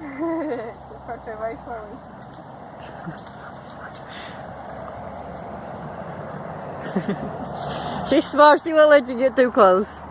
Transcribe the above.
Approach her very slowly. She's smart, she won't let you get too close.